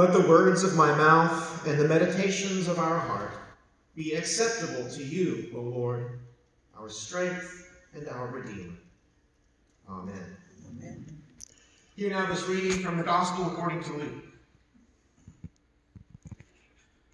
Let the words of my mouth and the meditations of our heart be acceptable to you, O Lord, our strength and our Redeemer. Amen. Amen. Hear now this reading from the Gospel according to Luke.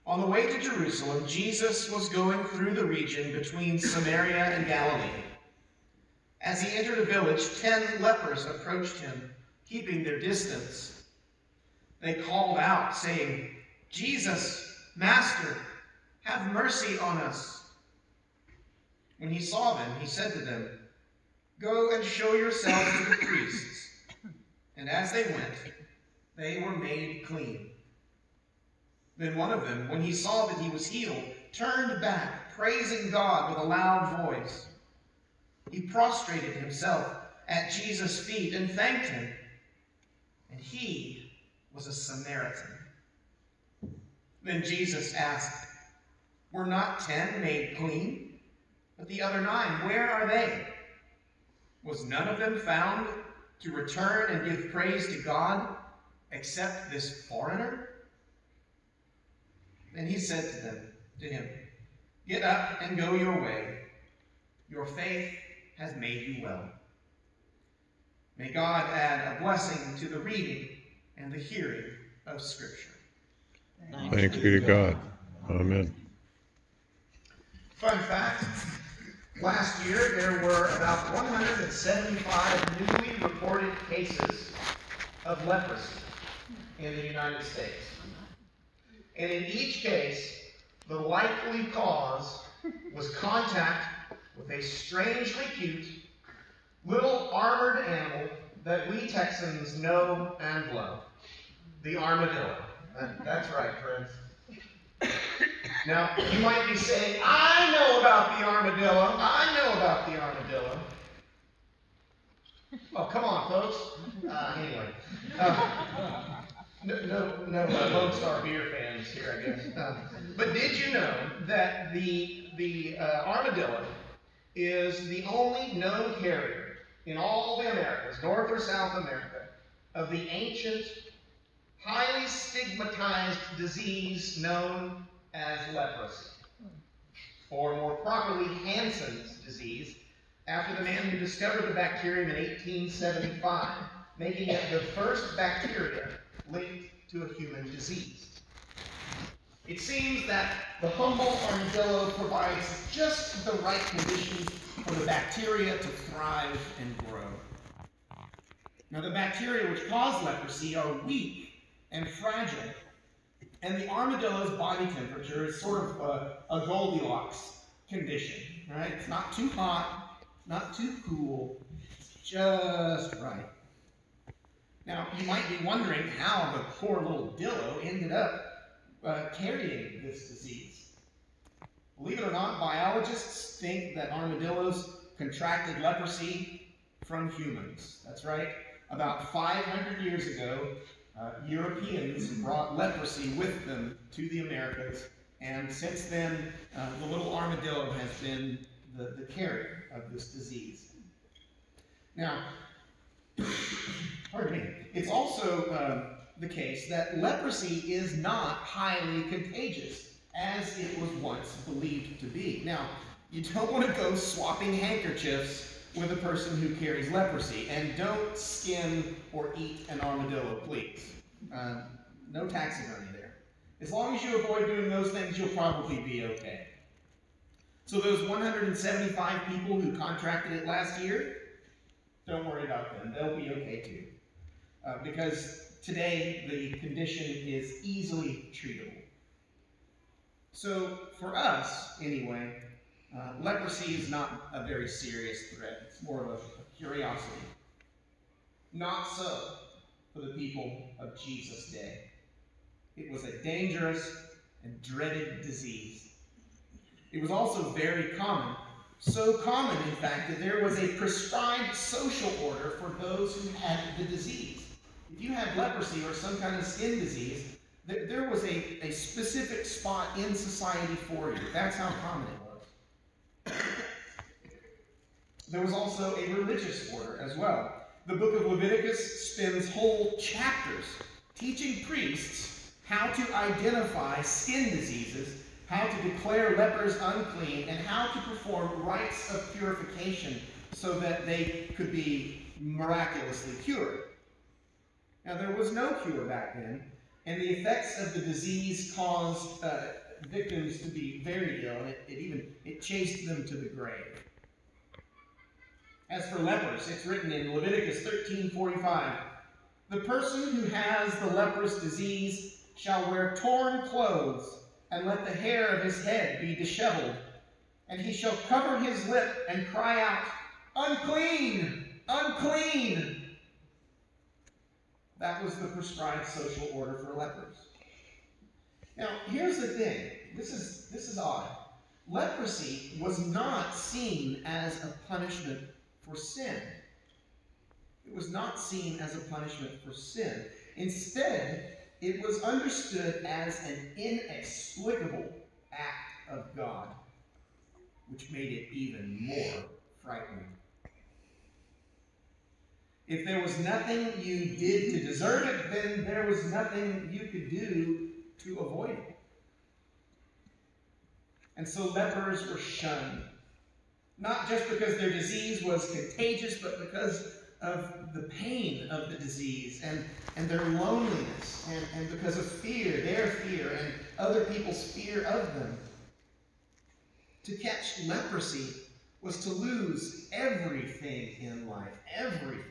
On the way to Jerusalem, Jesus was going through the region between Samaria and Galilee. As he entered a village, 10 lepers approached him, keeping their distance. They called out, saying, "Jesus, Master, have mercy on us." When he saw them, he said to them, "Go and show yourselves to the priests." And as they went, they were made clean. Then one of them, when he saw that he was healed, turned back, praising God with a loud voice. He prostrated himself at Jesus' feet and thanked him. And he was a Samaritan. Then Jesus asked, "Were not 10 made clean? But the other 9, where are they? Was none of them found to return and give praise to God, except this foreigner?" Then he said to him, "Get up and go your way. Your faith has made you well." May God add a blessing to the reading and the hearing of Scripture. Thanks be to God. Amen. Fun fact, last year there were about 175 newly reported cases of leprosy in the United States. And in each case, the likely cause was contact with a strangely cute little armored animal that we Texans know and love, the armadillo. That's right, friends. Now, you might be saying, "I know about the armadillo. I know about the armadillo." Oh, come on, folks. Anyway. No Lone Star beer fans here, I guess. But did you know that the armadillo is the only known carrier in all the Americas, North or South America, of the ancient, highly stigmatized disease known as leprosy, or more properly, Hansen's disease, after the man who discovered the bacterium in 1875, making it the first bacteria linked to a human disease. It seems that the humble armadillo provides just the right conditions for the bacteria to thrive and grow. Now, the bacteria which cause leprosy are weak and fragile, and the armadillo's body temperature is sort of a Goldilocks condition, right? It's not too hot, not too cool, it's just right. Now, you might be wondering how the poor little dillo ended up carrying this disease. Believe it or not, biologists think that armadillos contracted leprosy from humans. That's right. About 500 years ago, Europeans brought leprosy with them to the Americas, and since then, the little armadillo has been the carrier of this disease. Now, pardon me, it's also the case that leprosy is not highly contagious, as it was once believed to be. Now, you don't want to go swapping handkerchiefs with a person who carries leprosy, and don't skin or eat an armadillo, please. No taxidermy there. As long as you avoid doing those things, you'll probably be okay. So those 175 people who contracted it last year, don't worry about them. They'll be okay too. Because today the condition is easily treatable. So for us, anyway, leprosy is not a very serious threat. It's more of a curiosity. Not so for the people of Jesus' day. It was a dangerous and dreaded disease. It was also very common. So common, in fact, that there was a prescribed social order for those who had the disease. If you had leprosy or some kind of skin disease, there was a specific spot in society for you. That's how common it was. There was also a religious order as well. The book of Leviticus spends whole chapters teaching priests how to identify skin diseases, how to declare lepers unclean, and how to perform rites of purification so that they could be miraculously cured. Now, there was no cure back then, and the effects of the disease caused victims to be very ill, and it chased them to the grave. As for lepers, it's written in Leviticus 13:45, "The person who has the leprous disease shall wear torn clothes, and let the hair of his head be disheveled, and he shall cover his lip and cry out, 'Unclean! Unclean!'" That was the prescribed social order for lepers. Now, here's the thing. This is odd. Leprosy was not seen as a punishment for sin. It was not seen as a punishment for sin. Instead, it was understood as an inexplicable act of God, which made it even more frightening. If there was nothing you did to deserve it, then there was nothing you could do to avoid it. And so lepers were shunned, not just because their disease was contagious, but because of the pain of the disease and their loneliness, and because of fear, their fear, and other people's fear of them. To catch leprosy was to lose everything in life, everything.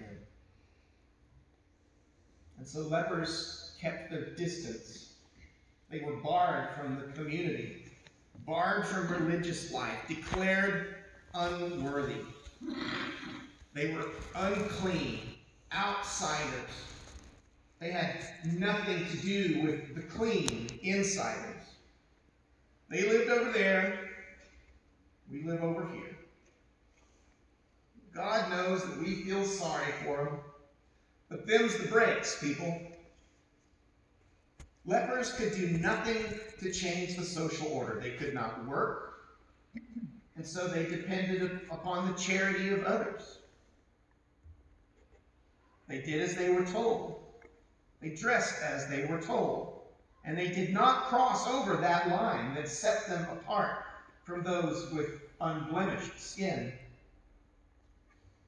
And so lepers kept their distance. They were barred from the community, barred from religious life, declared unworthy. They were unclean, outsiders. They had nothing to do with the clean insiders. They lived over there. We live over here. God knows that we feel sorry for them. But them's the breaks, people. Lepers could do nothing to change the social order. They could not work, and so they depended upon the charity of others. They did as they were told. They dressed as they were told. And they did not cross over that line that set them apart from those with unblemished skin.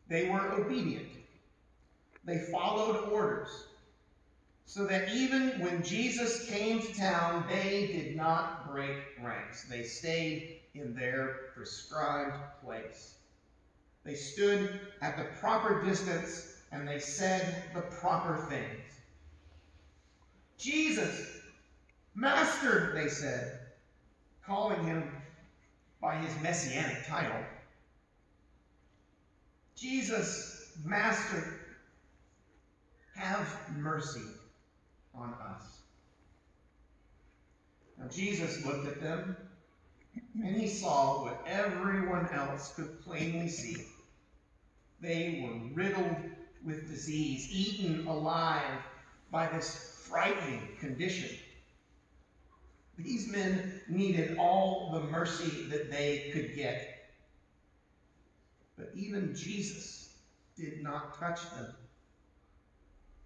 They were obedient. They followed orders, so that even when Jesus came to town, they did not break ranks. They stayed in their prescribed place. They stood at the proper distance, and they said the proper things. "Jesus, Master," they said, calling him by his messianic title. "Jesus, Master, have mercy on us." Now Jesus looked at them, and he saw what everyone else could plainly see. They were riddled with disease, eaten alive by this frightening condition. These men needed all the mercy that they could get. But even Jesus did not touch them.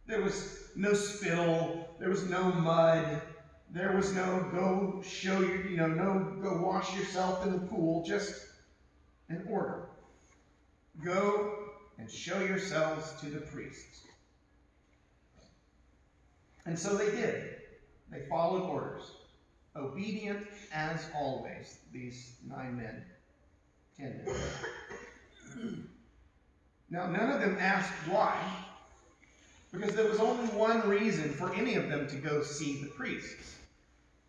There was no spittle, there was no mud, there was no go wash yourself in the pool, just an order. Go and show yourselves to the priests. And so they did. They followed orders. Obedient as always, these 9 men, 10 men. Now, none of them asked why, because there was only one reason for any of them to go see the priests.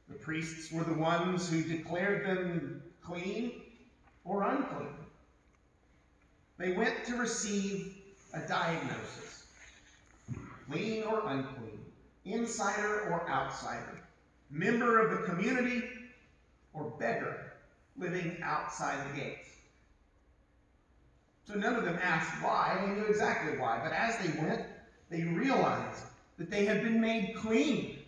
The priests were the ones who declared them clean or unclean. They went to receive a diagnosis. Clean or unclean, insider or outsider, member of the community or beggar living outside the gates. So none of them asked why. They knew exactly why. But as they went, they realized that they had been made clean.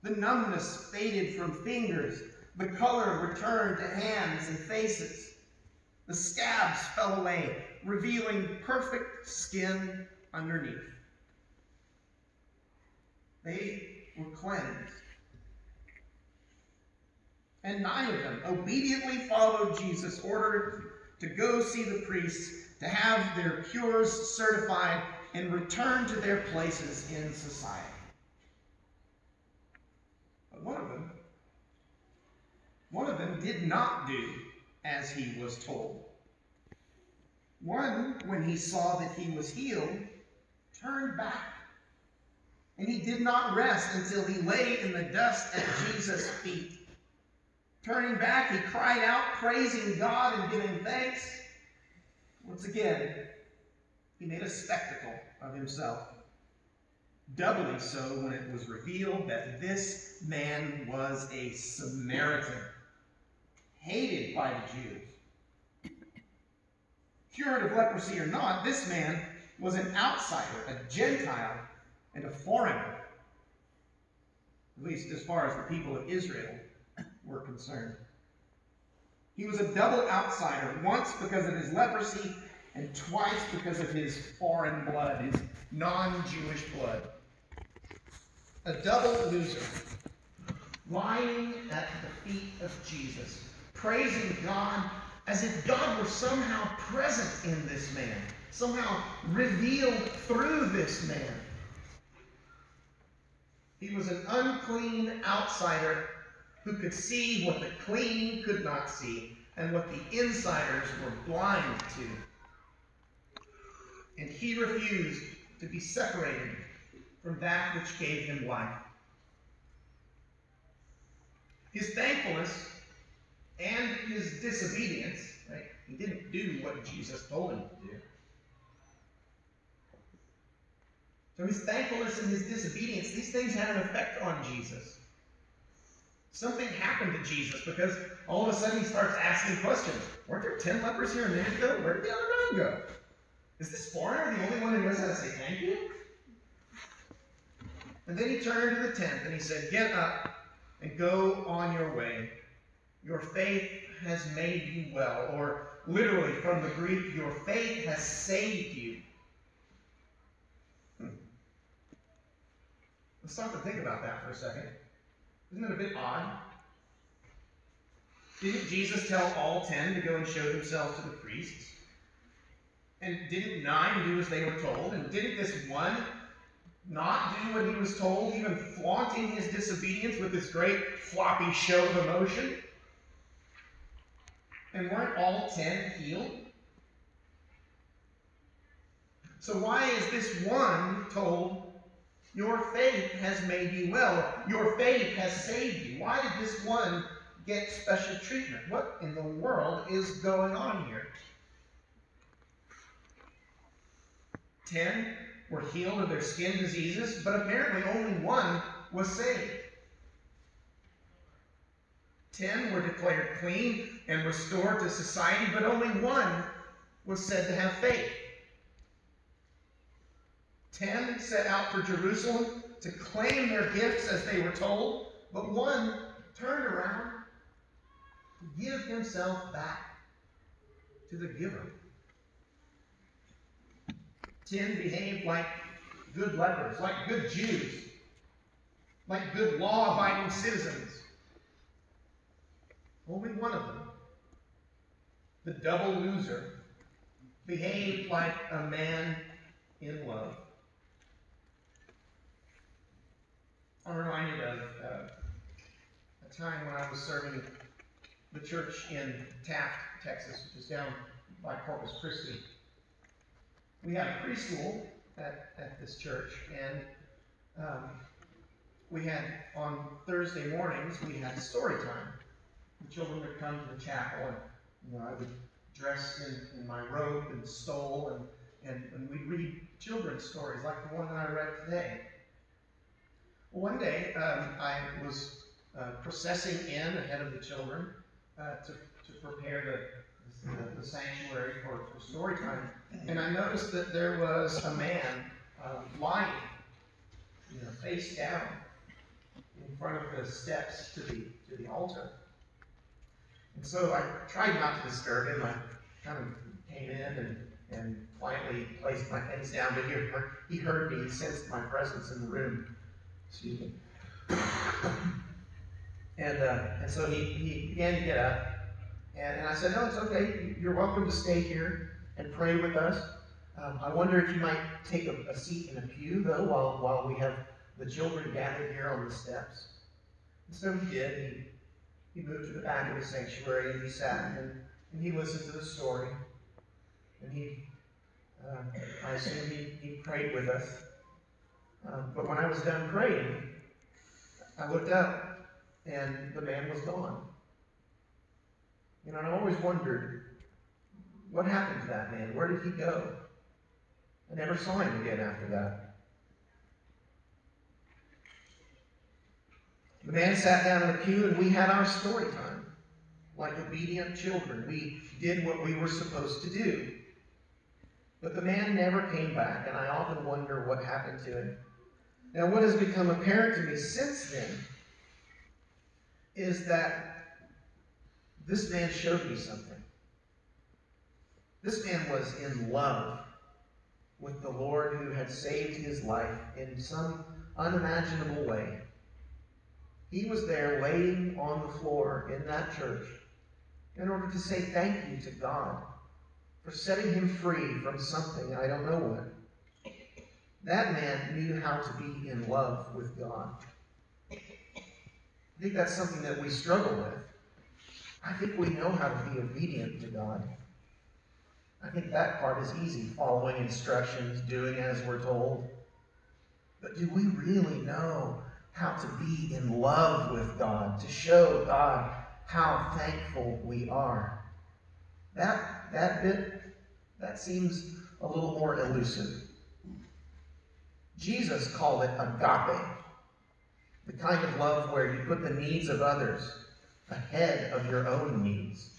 The numbness faded from fingers. The color returned to hands and faces. The scabs fell away, revealing perfect skin underneath. They were cleansed. And 9 of them obediently followed Jesus, ordered to go see the priests, to have their cures certified, and return to their places in society. But one of them did not do as he was told. One, when he saw that he was healed, turned back. And he did not rest until he lay in the dust at Jesus' feet. Turning back, he cried out, praising God and giving thanks. Once again, he made a spectacle of himself. Doubly so when it was revealed that this man was a Samaritan, hated by the Jews. Cured of leprosy or not, this man was an outsider, a Gentile, and a foreigner, at least as far as the people of Israel were concerned. He was a double outsider, once because of his leprosy and twice because of his foreign blood, his non-Jewish blood. A double loser, lying at the feet of Jesus, praising God as if God were somehow present in this man, somehow revealed through this man. He was an unclean outsider who could see what the clean could not see and what the insiders were blind to. And he refused to be separated from that which gave him life. His thankfulness and his disobedience, right? He didn't do what Jesus told him to do. So his thankfulness and his disobedience, these things had an effect on Jesus. Something happened to Jesus because all of a sudden he starts asking questions. Weren't there 10 lepers here a minute ago? Where did the other 9 go? Is this foreigner the only one who knows how to say thank you? And then he turned to the tent and he said, get up and go on your way. Your faith has made you well. Or literally from the Greek, your faith has saved you. Let's stop and think about that for a second. Isn't it a bit odd? Didn't Jesus tell all 10 to go and show themselves to the priests? And didn't 9 do as they were told? And didn't this one not do what he was told, even flaunting his disobedience with this great floppy show of emotion? And weren't all 10 healed? So why is this one told, your faith has made you well, your faith has saved you? Why did this one get special treatment? What in the world is going on here? 10 were healed of their skin diseases, but apparently only 1 was saved. 10 were declared clean and restored to society, but only 1 was said to have faith. 10 set out for Jerusalem to claim their gifts as they were told, but 1 turned around to give himself back to the giver. 10 behaved like good lepers, like good Jews, like good law-abiding citizens. Only 1 of them, the double loser, behaved like a man in love. I'm reminded of a time when I was serving the church in Taft, Texas, which is down by Corpus Christi. We had a preschool at this church, and we had, on Thursday mornings, we had story time. The children would come to the chapel, and I would dress in my robe and stole, and we'd read children's stories like the one that I read today. One day, I was processing in ahead of the children to prepare the sanctuary for story time, and I noticed that there was a man lying, face down, in front of the steps to the altar. And so I tried not to disturb him. I kind of came in and quietly placed my face down, but he heard me. He sensed my presence in the room. Excuse me. And so he began to get up. And I said, no, it's okay. You're welcome to stay here and pray with us. I wonder if you might take a seat in a pew, though, while we have the children gathered here on the steps. And so he did. He moved to the back of the sanctuary, and he sat, and he listened to the story. And I assume he prayed with us. But when I was done praying, I looked up, and the man was gone. And I always wondered, what happened to that man? Where did he go? I never saw him again after that. The man sat down in a pew, and we had our story time. Like obedient children, we did what we were supposed to do. But the man never came back, and I often wonder what happened to him. Now, what has become apparent to me since then is that this man showed me something. This man was in love with the Lord who had saved his life in some unimaginable way. He was there laying on the floor in that church in order to say thank you to God for setting him free from something, I don't know what. That man knew how to be in love with God. I think that's something that we struggle with. I think we know how to be obedient to God. I think that part is easy, following instructions, doing as we're told. But do we really know how to be in love with God, to show God how thankful we are? That bit, that seems a little more elusive. Jesus called it agape, the kind of love where you put the needs of others ahead of your own needs.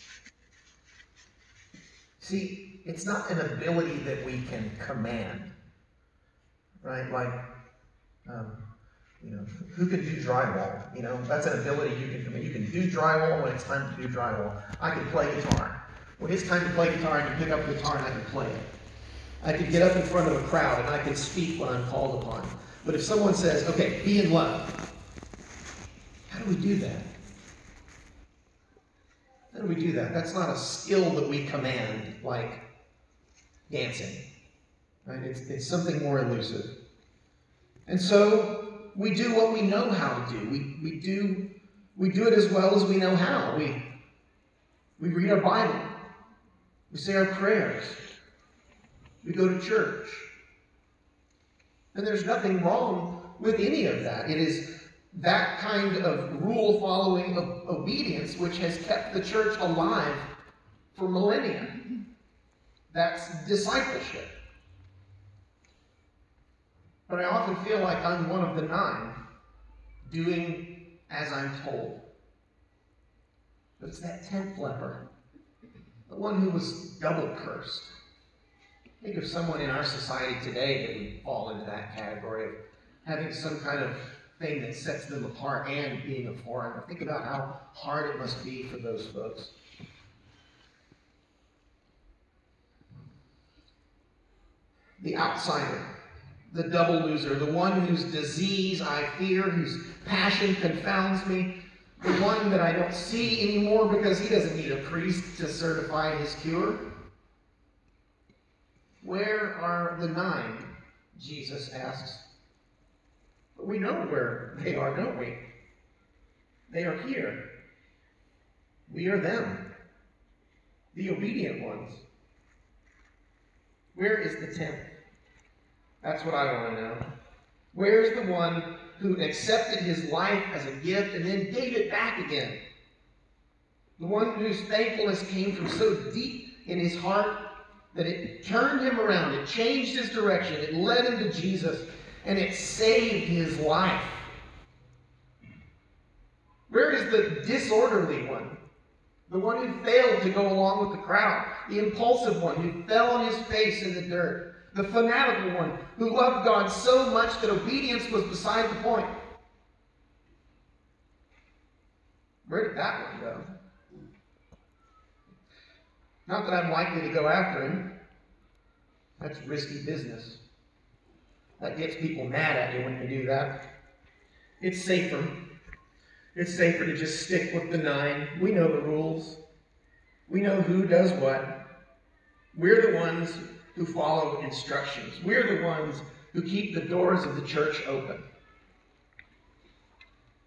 See, it's not an ability that we can command, right? Like, who can do drywall? That's an ability you can command. You can do drywall when it's time to do drywall. I can play guitar. When it's time to play guitar, I can pick up the guitar and I can play it. I can get up in front of a crowd and I can speak when I'm called upon. But if someone says, okay, be in love, how do we do that? How do we do that? That's not a skill that we command, like dancing. Right? It's something more elusive. And so we do what we know how to do. We do it as well as we know how. We read our Bible. We say our prayers. We go to church. And there's nothing wrong with any of that. It is that kind of rule-following obedience which has kept the church alive for millennia. That's discipleship. But I often feel like I'm one of the 9, doing as I'm told. But it's that 10th leper, the one who was double cursed. Think of someone in our society today that would fall into that category of having some kind of thing that sets them apart and being a foreigner. Think about how hard it must be for those folks. The outsider, the double loser, the one whose disease I fear, whose passion confounds me, the one that I don't see anymore because he doesn't need a priest to certify his cure. Where are the 9? Jesus asks. But we know where they are, don't we? They are here. We are them, the obedient ones. Where is the 10th? That's what I want to know. Where's the one who accepted his life as a gift and then gave it back again? The one whose thankfulness came from so deep in his heart that it turned him around, it changed his direction, it led him to Jesus, and it saved his life. Where is the disorderly one? The one who failed to go along with the crowd, the impulsive one who fell on his face in the dirt, the fanatical one who loved God so much that obedience was beside the point. Where did that one go? Not that I'm likely to go after him. That's risky business. That gets people mad at you when you do that. It's safer. It's safer to just stick with the 9. We know the rules. We know who does what. We're the ones who follow instructions. We're the ones who keep the doors of the church open.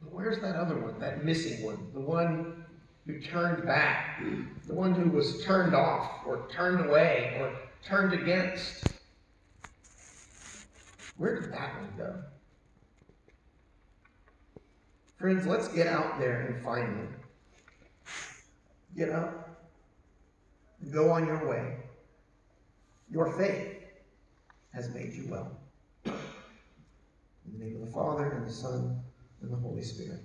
But where's that other one, that missing one? The one who turned back, the one who was turned off or turned away or turned against. Where did that one go? Friends, let's get out there and find them. Get up and go on your way. Your faith has made you well. In the name of the Father, and the Son, and the Holy Spirit.